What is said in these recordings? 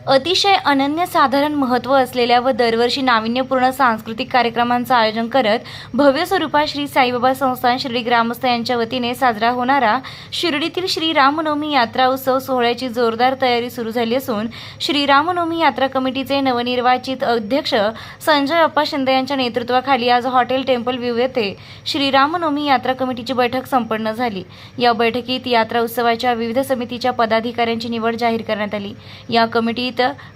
अतिशय अनन्यसाधारण महत्त्व असलेल्या व दरवर्षी नाविन्यपूर्ण सांस्कृतिक कार्यक्रमांचं आयोजन करत भव्य स्वरूपात श्री साईबाबा संस्थान शिर्डी ग्रामस्थ यांच्या वतीने साजरा होणारा शिर्डीतील श्री रामनवमी यात्रा उत्सव सोहळ्याची जोरदार तयारी सुरू झाली असून श्री रामनवमी यात्रा कमिटीचे नवनिर्वाचित अध्यक्ष संजय अप्पा शिंदे यांच्या नेतृत्वाखाली आज हॉटेल टेम्पल व्ह्यू येथे श्री रामनवमी यात्रा कमिटीची बैठक संपन्न झाली। या बैठकीत यात्रा उत्सवाच्या विविध समितीच्या पदाधिकाऱ्यांची निवड जाहीर करण्यात आली। या कमिटीत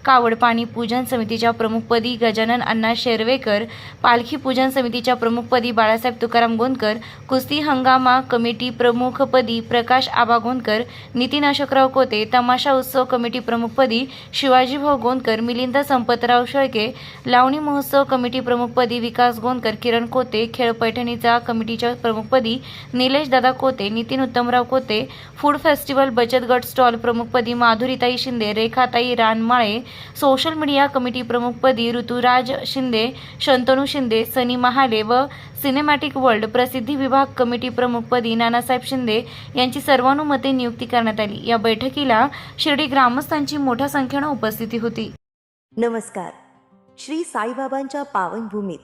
कावड पाणी पूजन समितीच्या प्रमुखपदी गजानन अण्णा शेरवेकर, पालखी पूजन समितीच्या प्रमुखपदी बाळासाहेब तुकाराम गोंदकर, कुस्ती हंगामा कमिटी प्रमुखपदी प्रकाश आबा गोंदकर, नितीन अशोकराव कोते, तमाशा उत्सव कमिटी प्रमुखपदी शिवाजीभाऊ गोंदकर, मिलिंद संपतराव शेळके, लावणी महोत्सव कमिटी प्रमुखपदी विकास गोंदकर, किरण कोते, खेळ पैठणीचा कमिटीच्या प्रमुखपदी निलेश दादा कोते, नितीन उत्तमराव कोते, फूड फेस्टिवल बचत गट स्टॉल प्रमुखपदी माधुरीताई शिंदे, रेखाताई रानमाळे, सोशल मीडिया कमिटी प्रमुखपदी ऋतुराज शिंदे, शंतनू शिंदे, सनी महाले व सिनेमॅटिक वर्ल्ड प्रसिद्धी विभाग कमिटी प्रमुखपदी नानासाहेब शिंदे यांची सर्वानुमते नियुक्ती करण्यात आली। या बैठकीला शिर्डी ग्रामस्थांची मोठ्या संख्येने उपस्थिती होती। नमस्कार। श्री साईबाबांच्या पावनभूमीत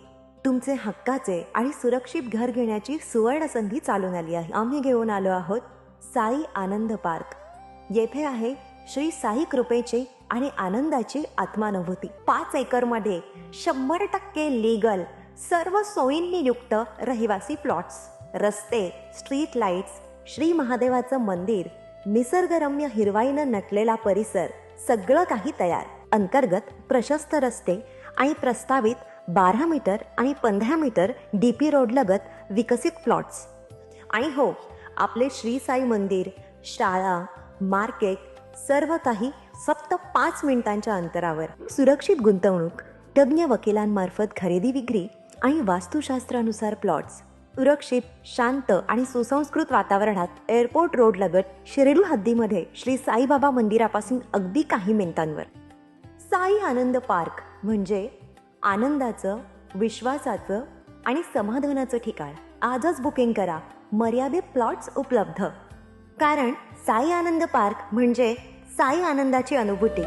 तुमचे हक्काचे आणि सुरक्षित घर घेण्याची सुवर्ण संधी चालून आली आहे। आम्ही घेऊन आलो आहोत साई आनंद पार्क। येथे आहे श्री साई कृपेची आणि आनंदाची आत्मानुभूती। 5 एकरमध्ये 100% लीगल सर्व सोयींनी युक्त रहिवासी प्लॉट्स, रस्ते, स्ट्रीट लाईट्स, श्री महादेवाचं मंदिर, निसर्गरम्य हिरवाईनं नटलेला परिसर, सगळं काही तयार। अंतर्गत प्रशस्त रस्ते आणि प्रस्तावित 12 मीटर आणि 15 मीटर DP रोड लगत विकसित प्लॉट्स। आणि हो, आपले श्री साई मंदिर, शाळा, मार्केट सर्व काही फक्त 5 मिनिटांच्या अंतरावर। सुरक्षित गुंतवणूक, तज्ञ वकिलांमार्फत खरेदी विक्री आणि वास्तुशास्त्रानुसार प्लॉट्स, सुरक्षित, शांत आणि सुसंस्कृत वातावरणात एअरपोर्ट रोड लगत शिर्डी हद्दीमध्ये श्री साईबाबा मंदिरापासून अगदी काही मिनिटांवर। साई आनंद पार्क म्हणजे आनंदाचं, विश्वासाचं आणि समाधानाचं ठिकाण। आजच बुकिंग करा। मर्यादित प्लॉट्स उपलब्ध। कारण साई आनंद पार्क म्हणजे साई आनंदाची अनुभूती।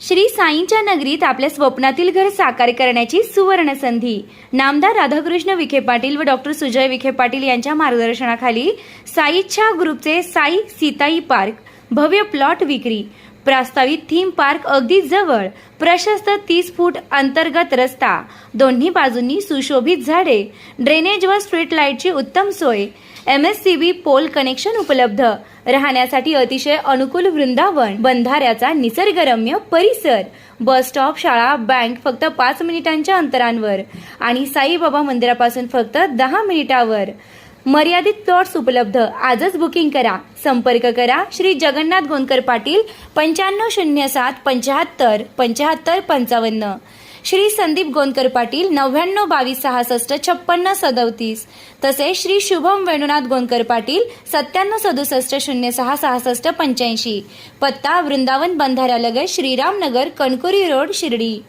श्री साईंच्या नगरीत आपल्या स्वप्नातील घर साकार करण्याची सुवर्ण संधी। नामदार राधाकृष्ण विखे पाटील व डॉक्टर सुजय विखे पाटील यांच्या मार्गदर्शनाखाली साईच्या ग्रुपचे साई सीताई पार्क भव्य प्लॉट विक्री। प्रस्तावित थीम पार्क अगदी जवळ, प्रशस्त 30 फूट अंतर्गत रस्ता, दोन्ही बाजूंनी सुशोभित झाडे, ड्रेनेज व स्ट्रीट लाईटची उत्तम सोय, MSCB पोल कनेक्शन उपलब्ध, राहण्यासाठी अतिशय अनुकूल वृंदावन, बंधाऱ्याचा निसर्गरम्य परिसर, बस स्टॉप, शाळा, बँक फक्त 5 मिनिटांच्या अंतरावर आणि साईबाबा मंदिरापासून फक्त 10 मिनिटावर। मर्यादित प्लॉट्स उपलब्ध। आजच बुकिंग करा। संपर्क करा श्री जगन्नाथ गोंदकर पाटील 9507 75 75 55, श्री संदीप गोंदकर पाटील 99 22 66 56 37, तसेच श्री शुभम वेणुनाथ गोंदकर पाटील 97 67 06 66 85। पत्ता वृंदावन बंधाऱ्यालगत श्रीराम नगर, कणकुरी रोड, शिर्डी।